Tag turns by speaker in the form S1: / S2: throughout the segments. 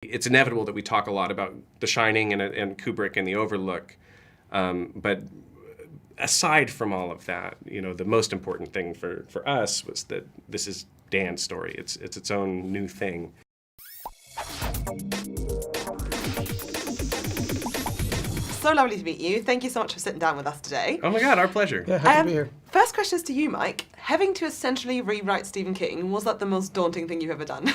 S1: It's inevitable that we talk a lot about The Shining and Kubrick and The Overlook, but aside from all of that, the most important thing for us was that this is Dan's story. It's its own new thing.
S2: So lovely to meet you. Thank you so much for sitting down with us today.
S1: Oh my God, our pleasure.
S3: Yeah, happy to be here.
S2: First question is to you, Mike. Having to essentially rewrite Stephen King, was that the most daunting thing you've ever done?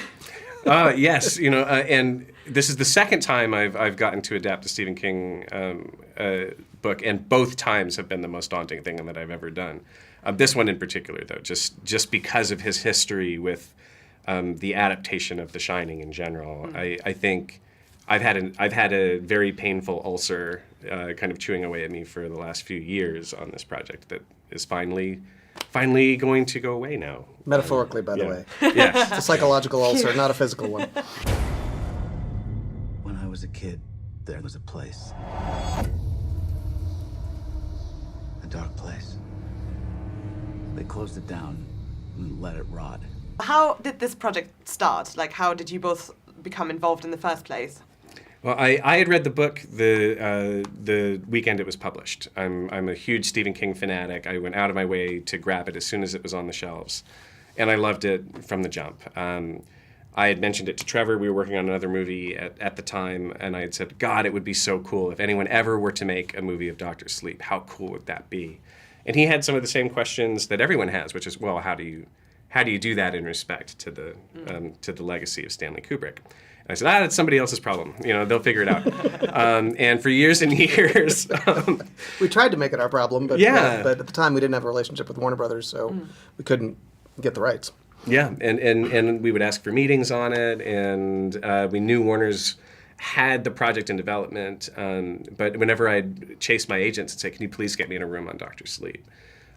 S1: Yes, and this is the second time I've gotten to adapt a Stephen King book, and both times have been the most daunting thing that I've ever done. This one in particular, though, just because of his history with the adaptation of The Shining in general. I think I've had a very painful ulcer kind of chewing away at me for the last few years on this project that is finally going to go away now.
S3: Metaphorically, by the way.
S1: Yes.
S3: It's a psychological ulcer, not a physical one.
S4: When I was a kid, there was a place. A dark place. They closed it down and let it rot.
S2: How did this project start? Like, how did you both become involved in the first place?
S1: Well, I had read the book the weekend it was published. I'm a huge Stephen King fanatic. I went out of my way to grab it as soon as it was on the shelves, and I loved it from the jump. I had mentioned it to Trevor. We were working on another movie at the time, and I had said, God, it would be so cool if anyone ever were to make a movie of Dr. Sleep. How cool would that be? And he had some of the same questions that everyone has, which is, well, how do you do that in respect to the legacy of Stanley Kubrick? And I said, that's somebody else's problem. They'll figure it out. And for years and years,
S3: we tried to make it our problem, but at the time we didn't have a relationship with Warner Brothers, so we couldn't get the rights.
S1: Yeah, and we would ask for meetings on it, and we knew Warner's had the project in development, but whenever I'd chase my agents and say, can you please get me in a room on Dr. Sleep?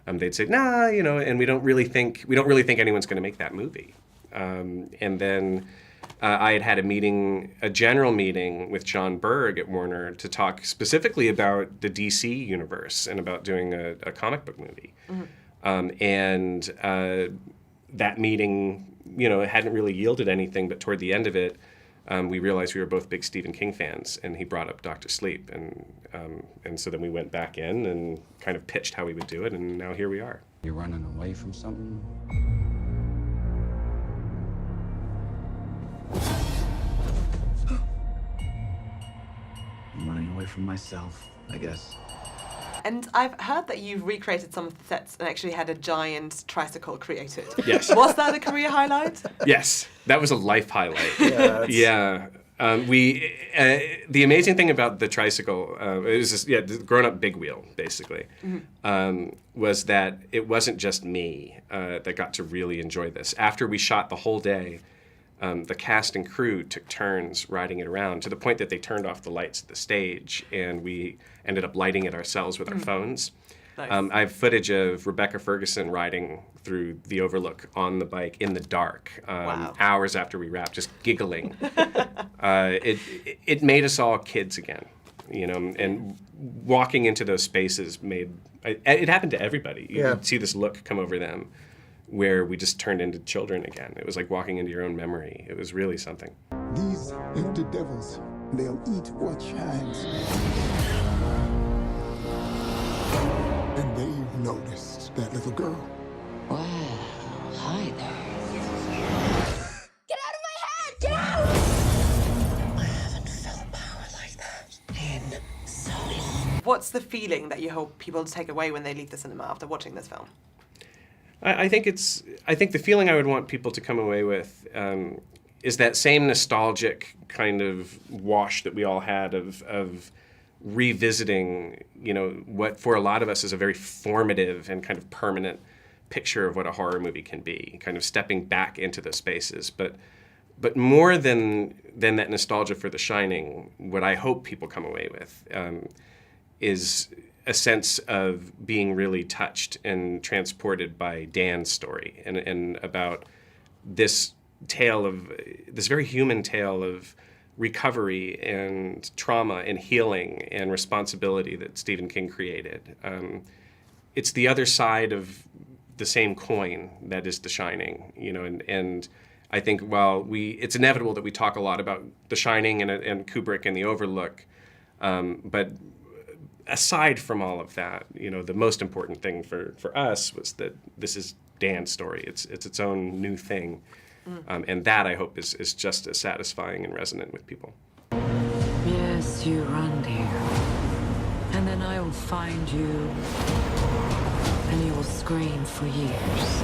S1: They'd say, nah, and we don't really think anyone's going to make that movie. And then I had a general meeting with John Berg at Warner to talk specifically about the DC universe and about doing a comic book movie. That meeting, it hadn't really yielded anything, but toward the end of it, we realized we were both big Stephen King fans, and he brought up Dr. Sleep, and so then we went back in and kind of pitched how we would do it, and now here we are.
S4: You're running away from something? I'm running away from myself, I guess.
S2: And I've heard that you've recreated some of the sets and actually had a giant tricycle created.
S1: Yes.
S2: Was that a career highlight?
S1: Yes, that was a life highlight.
S3: Yeah.
S1: The amazing thing about the tricycle, it was just, the grown-up big wheel, basically, was that it wasn't just me that got to really enjoy this. After we shot the whole day, the cast and crew took turns riding it around to the point that they turned off the lights at the stage, and we ended up lighting it ourselves with our phones.
S2: Nice.
S1: I have footage of Rebecca Ferguson riding through the Overlook on the bike in the dark,
S2: Wow.
S1: hours after we wrapped, just giggling. It made us all kids again, and walking into those spaces it happened to everybody. You'd see this look come over them where we just turned into children again. It was like walking into your own memory. It was really something.
S5: These empty devils, they'll eat what shines. And they noticed that little girl.
S6: Wow, hi there. Get out of my head! Get out! I haven't felt power like that in so long.
S2: What's the feeling that you hope people take away when they leave the cinema after watching this film?
S1: I think the feeling I would want people to come away with is that same nostalgic kind of wash that we all had of revisiting, what for a lot of us is a very formative and kind of permanent picture of what a horror movie can be, kind of stepping back into those spaces. But more than that nostalgia for The Shining, what I hope people come away with is a sense of being really touched and transported by Dan's story and about this very human tale of recovery and trauma and healing and responsibility that Stephen King created. It's the other side of the same coin that is The Shining, and I think while it's inevitable that we talk a lot about The Shining and Kubrick and The Overlook, but aside from all of that, the most important thing for us was that this is Dan's story. It's its own new thing, and that I hope is just as satisfying and resonant with people.
S7: Yes, you run, dear, and then I will find you, and you will scream for years.